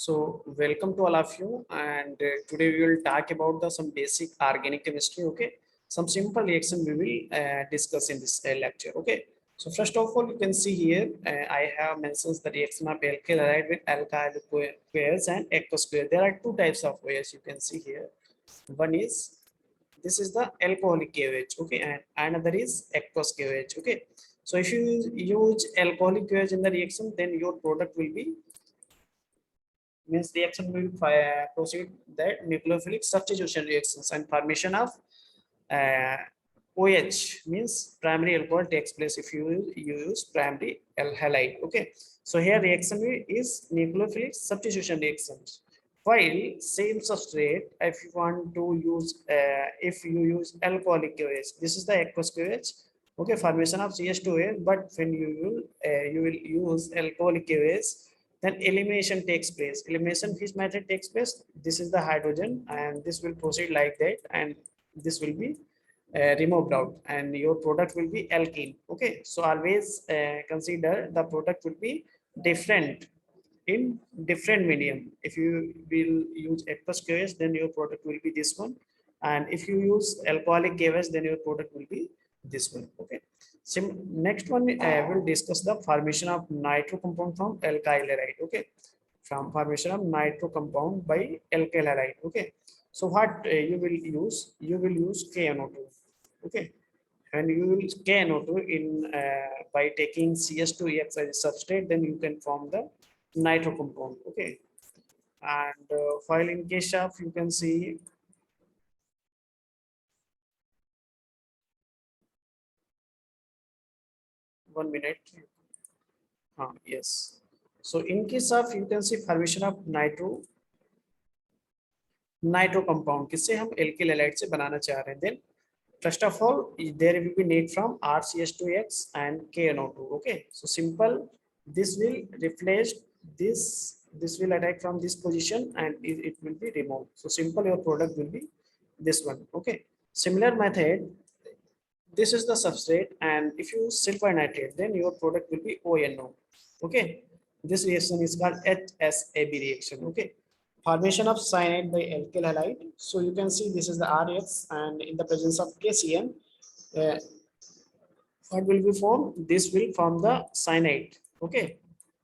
So welcome to all of you, and today we will talk about the some basic organic chemistry. Okay, some simple reaction we will discuss in this lecture. Okay, so first of all, you can see here I have mentioned the reaction of alkyl halide with alkyl pairs and aqueous pair. There are two types of pairs you can see here. One is this is the alcoholic KOH. Okay, and another is aqueous KOH. Okay, so if you use alcoholic KOH in the reaction, then your product will be means reaction will proceed that nucleophilic substitution reactions and formation of uh, OH means primary alcohol takes place if you use primary halide. Okay, so here reaction is nucleophilic substitution reactions. While same substrate, if you want to use if you use alcoholic KOH, this is the aqueous KOH. Okay, formation of CH2A, but when you will use alcoholic KOH, then elimination takes place. Elimination which method takes place? This is the hydrogen, and this will proceed like that, and this will be removed out, and your product will be alkene. Okay, so always consider the product will be different in different medium. If you will use aqueous KOH, then your product will be this one, and if you use alcoholic KOH, then your product will be this one. Okay, so next one we'll discuss the formation of nitro compound from alkyl halide. Okay, from formation of nitro compound by alkyl halide. Okay, so what you will use? You will use KNO2. Okay, and you will KNO2 in by taking CS2X as a substrate, then you can form the nitro compound. Okay, and while in case of you can see 1 minute. Yes. So in case of you can see formation of nitro compound किससे हम alkyl halide से बनाना चाह रहे हैं, then first of all there will be need from RCH2X and KNO2. Okay, so simple, this will replace this will attack from this position and it will be removed. So simple, your product will be this one. Okay, similar method, this is the substrate, and if you use silver nitrate, then your product will be ONO. Okay, this reaction is called HSAB reaction. Okay, formation of cyanide by alkyl halide. So you can see this is the RX, and in the presence of KCN, uh, what will be formed? This will form the cyanide. Okay,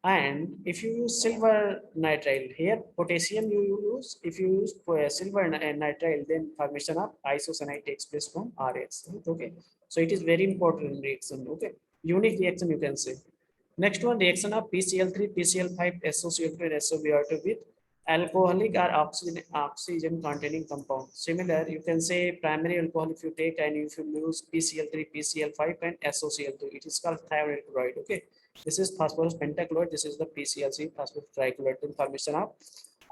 and if you use silver nitrile, here potassium you use, if you use silver nitrile, then formation of isocyanide takes place from RX. Okay, so it is very important reaction. Okay, unique reaction you can say. Next one, reaction of PCl3, PCl5, SOCl2 and SOBr2 with alcoholic or oxygen containing compound. Similar, you can say primary alcohol if you take, and if you use PCl3, PCl5 and SOCl2, it is called thionyl chloride. Okay, this is phosphorus pentachloride, this is the PClC, phosphorus trichloride. Then formation of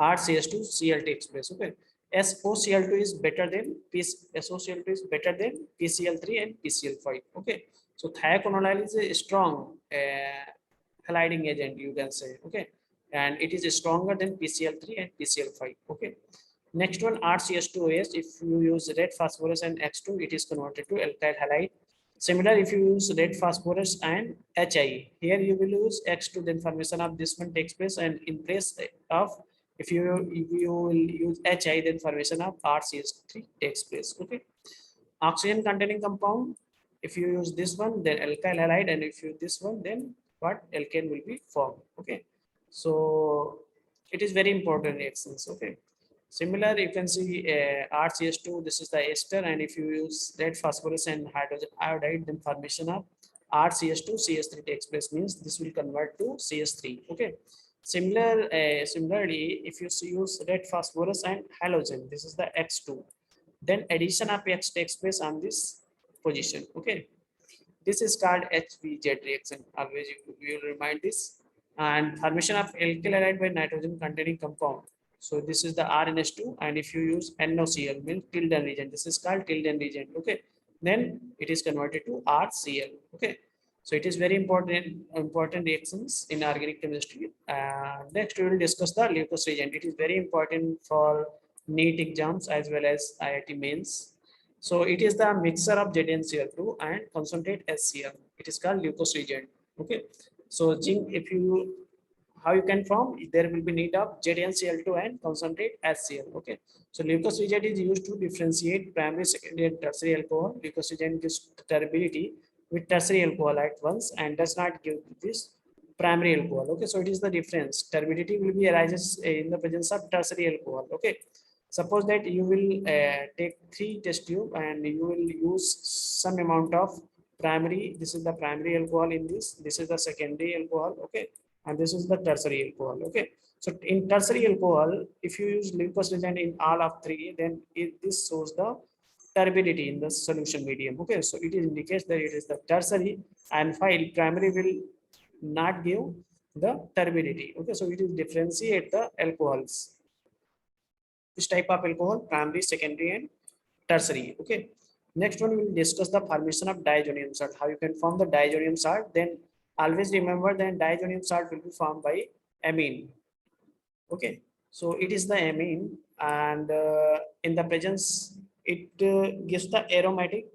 RCH2 Cl takes place. Okay, SOCl2 is better than SOCl2 is better than PCl3 and PCl5. Okay, so thiaconolide is a strong haliding agent, you can say. Okay, and it is stronger than PCl3 and PCl5. Okay, next one, RCH2OS. If you use red phosphorus and X2, it is converted to alkyl halide. Similar, if you use red phosphorus and HI, here you will use X2, then formation of this one takes place, and in place of if you will use HI, then formation of RCH3 takes place. Okay, oxygen containing compound, if you use this one, then alkyl halide, and if you use this one, then what alkane will be formed. Okay, so it is very important reactions. Okay, similar, you can see RCH2, this is the ester, and if you use red phosphorus and hydrogen iodide, then formation of RCH2 CH3 takes place, means this will convert to CH3. Okay, similarly, if you use red phosphorus and halogen, this is the X2, then addition of X takes place on this position. Okay, this is called HVZ reaction. Always you will remind this. And formation of alkyl halide by nitrogen containing compound. So this is the RNH2, and if you use NOCl, means Tilden reagent, this is called Tilden reagent. Okay, then it is converted to RCl. Okay, so it is very important reactions in organic chemistry. Next we will discuss the Leucos reagent. It is very important for NEET exams as well as IIT mains. So it is the mixture of ZnCl2 and concentrate HCl. It is called Leucos reagent. Okay, so zinc, if you how you can form, there will be need of ZnCl2 and concentrate HCl. Okay, so leukocygen is used to differentiate primary, secondary, and tertiary alcohol. Leukocygen gives turbidity with tertiary alcohol at once and does not give this primary alcohol. Okay, so it is the difference. Turbidity will be arises in the presence of tertiary alcohol. Okay, suppose that you will take 3 test tube and you will use some amount of primary. This is the primary alcohol in this. This is the secondary alcohol. Okay, and this is the tertiary alcohol. Okay, so in tertiary alcohol, if you use leukocygen in all of three, then this shows the turbidity in the solution medium. Okay, so it indicates that it is the tertiary, and while primary will not give the turbidity. Okay, so it is differentiate the alcohols. This type of alcohol, primary, secondary, and tertiary. Okay, next one we will discuss the formation of diazonium salt, how you can form the diazonium salt. Then always remember that diazonium salt will be formed by amine. Okay, so it is the amine, and in the presence it gives the aromatic,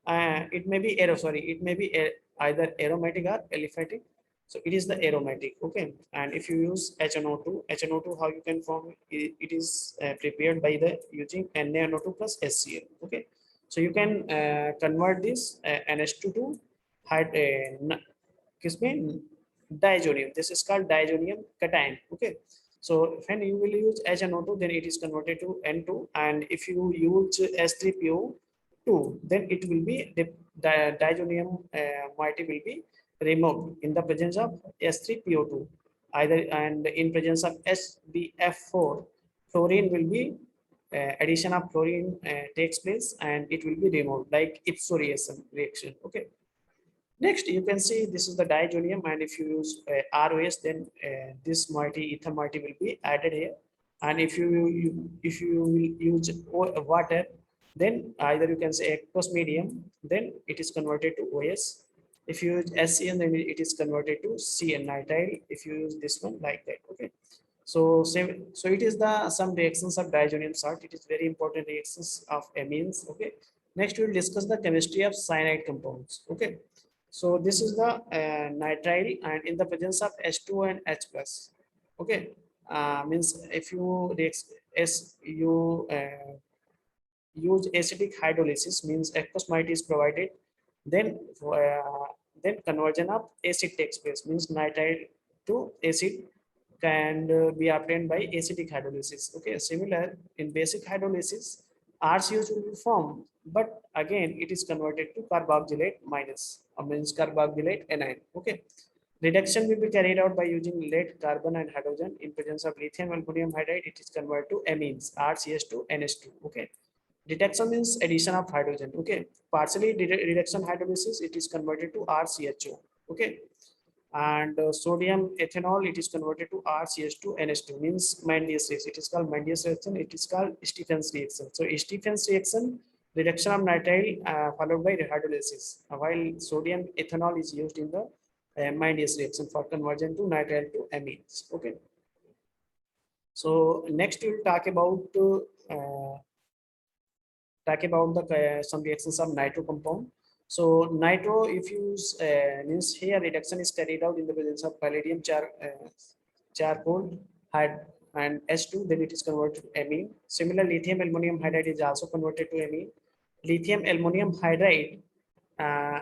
it may be it may be either aromatic or aliphatic. So it is the aromatic. Okay, and if you use HNO2, how you can form it, it is prepared by the using NaNO2 plus HCl. Okay, so you can convert this NH2 to excuse me, diazonium. This is called diazonium cation. Okay, so when you will use HNO2, then it is converted to N2, and if you use S3PO2, then it will be the diazonium moiety will be removed in the presence of S3PO2 either, and in presence of SbF4, fluorine will be addition of fluorine takes place and it will be removed like ipso reaction. Okay, next you can see this is the diazonium, and if you use ROS, then this moiety, ether moiety will be added here. And if you will use water, then either you can say aqueous medium, then it is converted to OS. If you use SCN, then it is converted to CN nitrile. If you use this one like that. Okay, so so it is the some reactions of diazonium salt. It is very important reactions of amines. Okay, next we will discuss the chemistry of cyanide compounds. Okay, so this is the nitrile, and in the presence of H2 and H plus. Okay, means if you use acidic hydrolysis, means aqueous moiety is provided, then then conversion of acid takes place, means nitrile to acid can be obtained by acidic hydrolysis. Okay, similar in basic hydrolysis, RCOs will be formed, but again it is converted to carboxylate minus, means carboxylate anion. Okay, reduction will be carried out by using lead, carbon, and hydrogen. In presence of lithium aluminum hydride, it is converted to amines, RCH2, NH2. Okay, detection means addition of hydrogen. Okay, partially reduction hydrolysis, it is converted to RCHO. Okay, and sodium ethanol, it is converted to RCH2 NH2, means Mendes reaction. It is called Mendes reaction. It is called Stephens reaction. So Stephens reaction, reduction of nitrile followed by hydrolysis, while sodium ethanol is used in the Mendes reaction for conversion to nitrile to amines. Okay, so next we will talk about the some reactions of nitro compound. So nitro, if you use means here reduction is carried out in the presence of palladium charcoal and H2, then it is converted to amine. Similar, lithium aluminum hydride is also converted to amine. Lithium aluminum hydride, uh,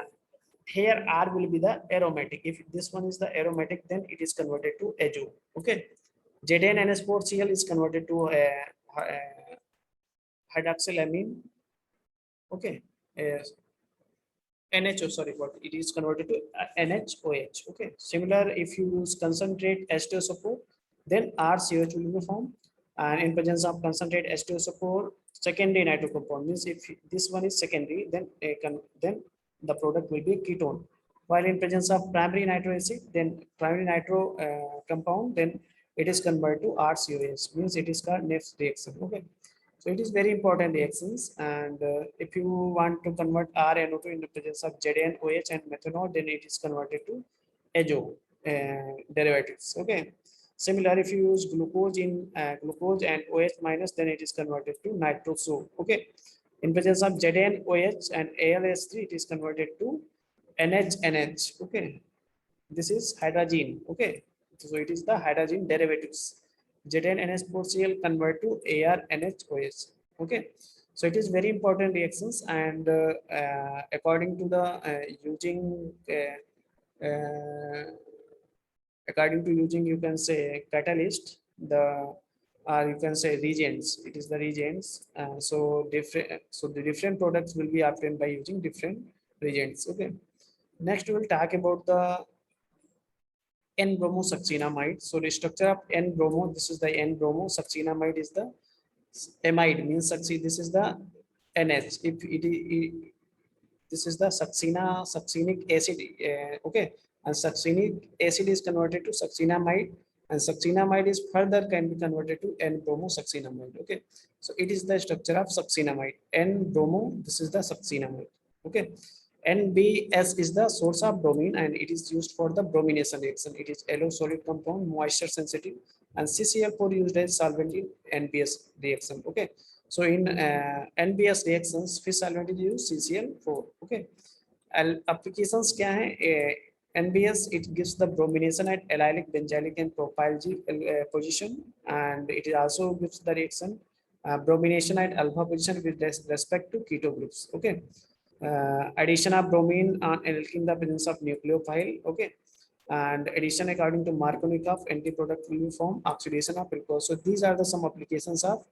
here R will be the aromatic. If this one is the aromatic, then it is converted to azo. Okay, ZnNS4Cl is converted to hydroxylamine. Okay, NHO, sorry, what it is converted to NHOH. Okay, similar, if you use concentrate H2SO4, then RCOH will be formed, and in presence of concentrate H2SO4, secondary nitro compound, means if this one is secondary, then then the product will be ketone. While in presence of primary nitro acid, then primary nitro compound, then it is converted to RCOH, means it is called Neff reaction. Okay, so it is very important reactions, and if you want to convert RNO2 in the presence of ZnOH and methanol, then it is converted to azo derivatives. Okay. Similar, if you use glucose in glucose and OH minus, then it is converted to nitroso. Okay. In presence of ZnOH and AlS3, it is converted to NHNH. Okay. This is hydrazine. Okay. So it is the hydrogen derivatives. ZnNH4Cl convert to ArNHOS. Okay, so it is very important reactions, and according to the using uh, according to using, you can say, catalyst, the you can say reagents, it is the reagents. So the different products will be obtained by using different reagents. Okay, next we will talk about the N-bromosuccinamide. So the structure of N-bromo, this is the N-bromosuccinamide is the amide means succeed. This is the NH. If this is the succinic acid. Okay, and succinic acid is converted to succinamide, and succinamide is further can be converted to N-bromosuccinamide. Okay, so it is the structure of succinamide. N-bromo. This is the succinamide. Okay. NBS is the source of bromine, and it is used for the bromination reaction. It is yellow solid compound, moisture sensitive, and CCl4 used as solvent in NBS reaction. Okay, so in NBS reactions, fish solvent is used CCl4. Okay, applications क्या है? NBS, it gives the bromination at allylic, benzylic, and propylic position, and it also gives the reaction bromination at alpha position with respect to keto groups. Okay. Addition of bromine on in the presence of nucleophile. Okay, and addition according to Markovnikov, anti-product will be formed, oxidation of glucose. So these are the some applications of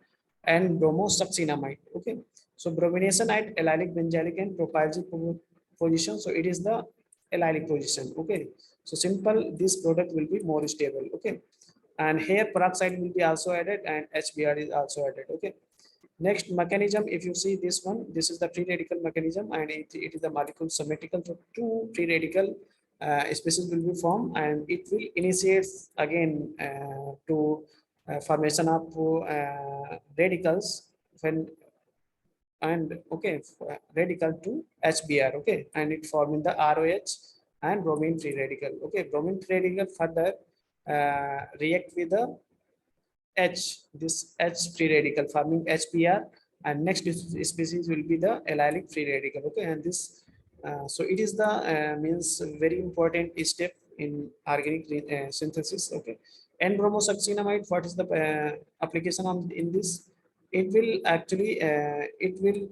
N-bromosuccinamide. Okay, so bromination at allylic, benzylic, and propylic position. So it is the allylic position. Okay, so simple, this product will be more stable. Okay, and here peroxide will be also added, and HBr is also added. Okay. Next mechanism, if you see this one, this is the free radical mechanism, and it is the molecule symmetrical. So two free radical species will be formed, and it will initiate again to formation of radicals when and okay radical to HBr. Okay, and it forming the ROH and bromine free radical. Okay, bromine free radical further react with the H, this H free radical forming HBr, and next species will be the allylic free radical. Okay, and this so it is the means very important step in organic synthesis. Okay, N-bromosuccinamide, what is the application on in this? It will actually it will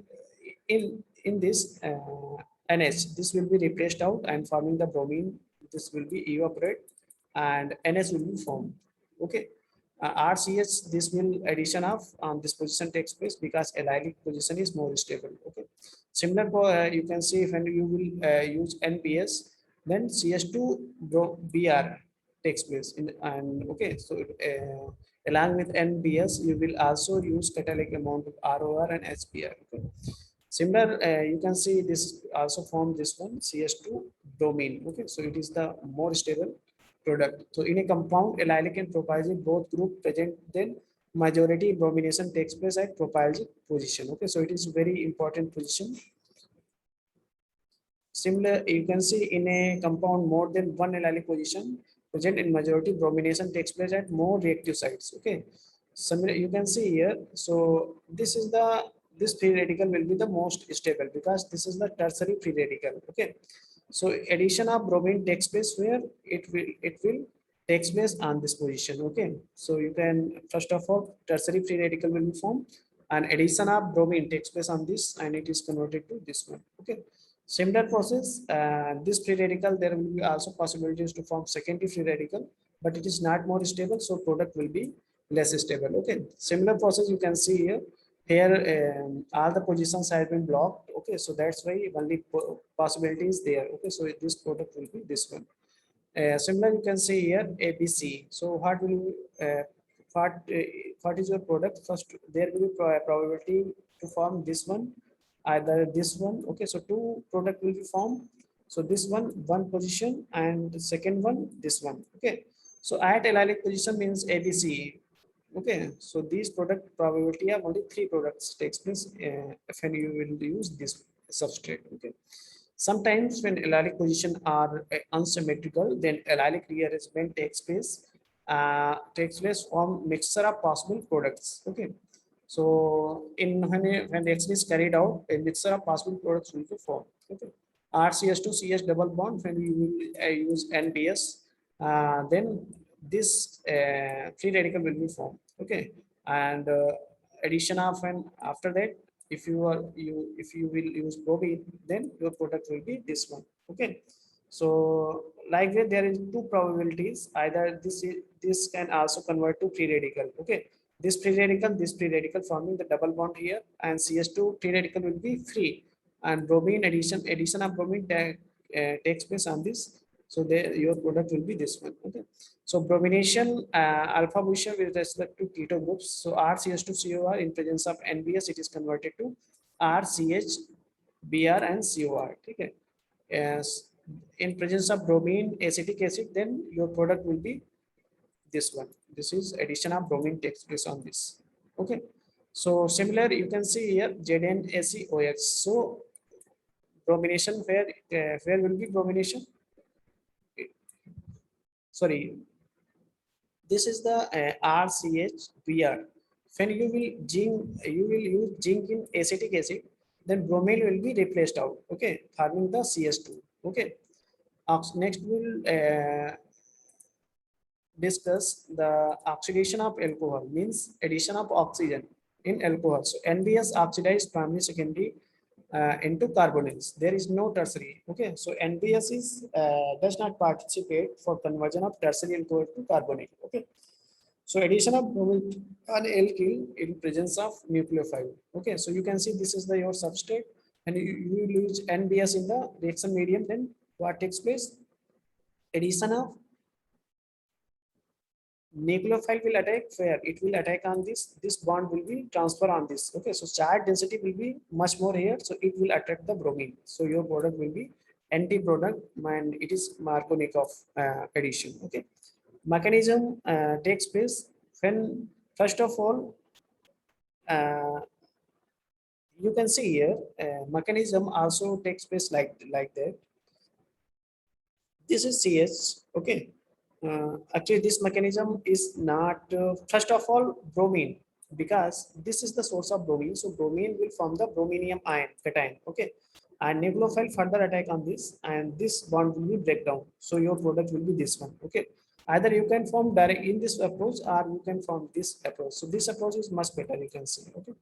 in this NH, this will be replaced out and forming the bromine. This will be evaporate and NH will be formed. Okay. RCH, this will addition of this position takes place because allylic position is more stable. Okay, similar you can see when you will use NPS, then CH2 Br takes place in, and okay, so along with NBS you will also use catalytic amount of ROR and HBr. Okay. Similar, you can see this also form this one CH2 bromine. Okay, so it is the more stable product. So in a compound, allylic and propylic both group present, then majority bromination takes place at propylic position. Okay, so it is very important position. Similar, you can see in a compound more than one allylic position present in majority bromination takes place at more reactive sites. Okay, similar you can see here. So this is the this free radical will be the most stable because this is the tertiary free radical. Okay, so addition of bromine takes place where it will takes place on this position. Okay, so you can first of all tertiary free radical will be formed, and addition of bromine takes place on this, and it is converted to this one. Okay, similar process, this free radical there will be also possibilities to form secondary free radical, but it is not more stable, so product will be less stable. Okay, similar process you can see here. Here all the positions have been blocked. Okay, so that's why only possibility is there. Okay, so this product will be this one. Similar you can see here ABC. So what will you what is your product? First there will be probability to form this one, either this one. Okay, so two product will be formed. So this one position, and the second one this one. Okay, so at allylic position means ABC. Okay, so these product probability of only three products takes place when you will use this substrate. Okay, sometimes when allylic position are unsymmetrical, then allylic rearrangement takes place from mixture of possible products. Okay, so in when reaction is carried out, a mixture of possible products will be formed. Okay, RCH2 CH double bond when we will use NBS, then this free radical will be formed. Okay, and addition of, and after that, if you will use bromine, then your product will be this one. Okay, so like that, there is two probabilities. Either this can also convert to free radical. Okay, this free radical forming the double bond here, and CS2 free radical will be free, and bromine addition of bromine takes place on this. So there, your product will be this one. Okay, so bromination alpha booster with respect to keto groups. So RCH2COR in presence of NBS, it is converted to RCH, Br and COR. Okay. Yes. In presence of bromine acetic acid, then your product will be this one. This is addition of bromine takes place on this. Okay. So similar, you can see here ZnACOH. So bromination, where will be bromination? Sorry, this is the RCHBr. When you will use zinc in acetic acid, then bromine will be replaced out. Okay, forming the CS2. Okay. Next we'll discuss the oxidation of alcohol, means addition of oxygen in alcohol. So NBS oxidized primary secondary into carbonyls. There is no tertiary. Okay, so NBS is does not participate for conversion of tertiary alcohol to carbonyl. Okay, so addition of bromine an alkyl in presence of nucleophile. Okay, so you can see this is the your substrate, and you use NBS in the reaction medium. Then what takes place? Addition of nucleophile will attack where it will attack on this bond will be transfer on this. Okay, so charge density will be much more here, so it will attract the bromine. So your product will be anti product, and it is Markovnikov addition. Okay, mechanism takes place when, first of all, uh, you can see here mechanism also takes place like that. This is CS. Okay. Actually, this mechanism is not, first of all, bromine, because this is the source of bromine. So bromine will form the brominium ion cation. Okay. And nucleophile further attack on this, and this bond will be breakdown. So your product will be this one. Okay. Either you can form direct in this approach, or you can form this approach. So this approach is much better, you can see. Okay.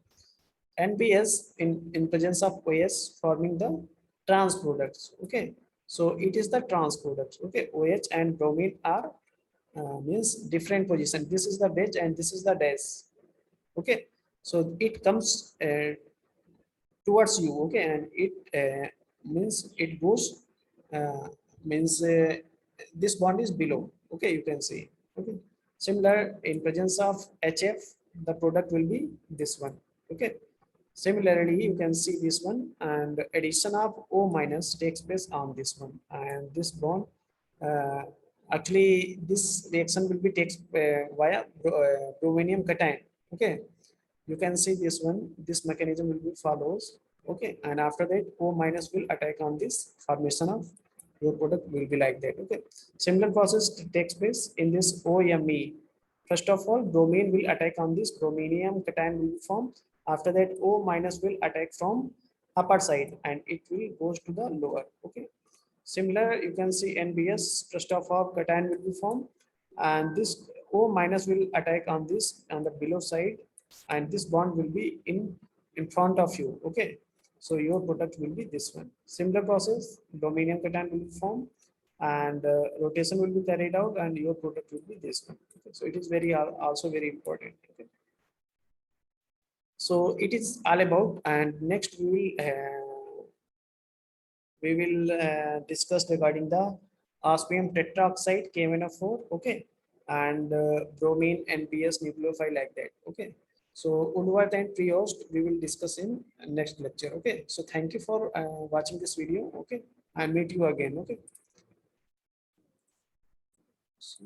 NBS in presence of OS forming the trans products. Okay, so it is the trans products. Okay, OH and bromine are means different position. This is the wedge and this is the dash. Okay, so it comes towards you. Okay, and it means it goes means this bond is below. Okay, you can see. Okay, similar in presence of HF, the product will be this one. Okay. Similarly, you can see this one, and addition of O minus takes place on this one, and this bond uh, actually this reaction will be takes via brominium cation. Okay, you can see this one. This mechanism will be follows. Okay, and after that O minus will attack on this formation of your product will be like that. Okay, similar process takes place in this OME. First of all, bromine will attack on this brominium cation will be formed. After that, O minus will attack from upper side, and it will goes to the lower. Okay. Similar, you can see NBS, first of all, cation will be formed, and this O minus will attack on this on the below side, and this bond will be in front of you. Okay. So your product will be this one. Similar process, brominium cation will be formed, and rotation will be carried out, and your product will be this one. Okay. So it is very also very important. Okay. So it is all about, and next we will discuss regarding the osmium tetroxide KMnO4. Okay, and bromine NBS nucleophile like that. Okay, so Unvat and Priost we will discuss in next lecture. Okay, so thank you for watching this video. Okay, and meet you again. Okay. So,